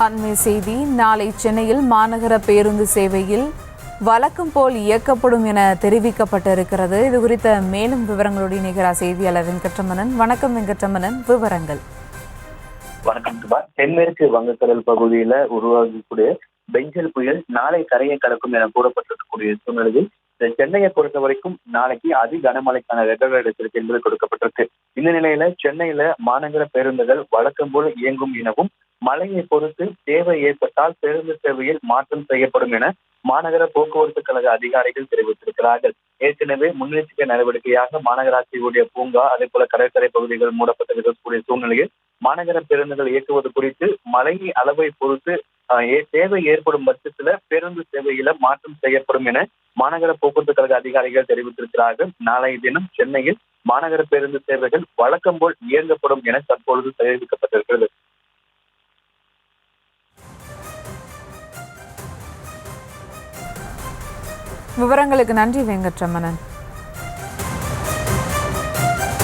அண்மை செய்தி. நாளை சென்னையில் மாநகர பேருந்து சேவையில் வழக்கம் போல் இயக்கப்படும் என தெரிவிக்கப்பட்டிருக்கிறது. இது குறித்த மேலும் விவரங்களுடைய நிகரா செய்தியாளர் வெங்கட்ரமணன். வணக்கம் வெங்கட்ரமணன், விவரங்கள். வணக்கம் சுபா. தென்மேற்கு வங்கக்கடல் பகுதியில உருவாகக்கூடிய பெஞ்சல் புயல் நாளை கரையை கடக்கும் என கூறப்பட்டிருக்கக்கூடிய சூழ்நிலையில் சென்னையை பொறுத்த வரைக்கும் நாளைக்கு அதி கனமழைக்கான ரெட் அலர்ட் எச்சரிக்கை என்பது கொடுக்கப்பட்டிருக்கு. இந்த நிலையில சென்னையில மாநகர பேருந்துகள் வழக்கம் போல இயங்கும் எனவும் மழையை பொறுத்து தேவை ஏற்பட்டால் பேருந்து சேவையில் மாற்றம் செய்யப்படும் என மாநகர போக்குவரத்து கழக அதிகாரிகள் தெரிவித்திருக்கிறார்கள். ஏற்கனவே முன்னெச்சரிக்கை நடவடிக்கையாக மாநகராட்சியுடைய பூங்கா, அதே போல கடற்கரை பகுதிகள் மூடப்பட்டு இருக்கக்கூடிய சூழ்நிலையில் மாநகர பேருந்துகள் இயக்குவது குறித்து மழை அளவை பொறுத்து தேவை ஏற்படும் பட்சத்துல பேருந்து சேவையில மாற்றம் செய்யப்படும் என மாநகர போக்குவரத்து கழக அதிகாரிகள் தெரிவித்திருக்கிறார்கள். நாளைய தினம் சென்னையில் மாநகர பேருந்து சேவைகள் வழக்கம் போல் இயங்கப்படும் என தற்பொழுது தெரிவிக்கப்பட்டிருக்கிறது. விவரங்களுக்கு நன்றி வெங்கட்ரமணன்.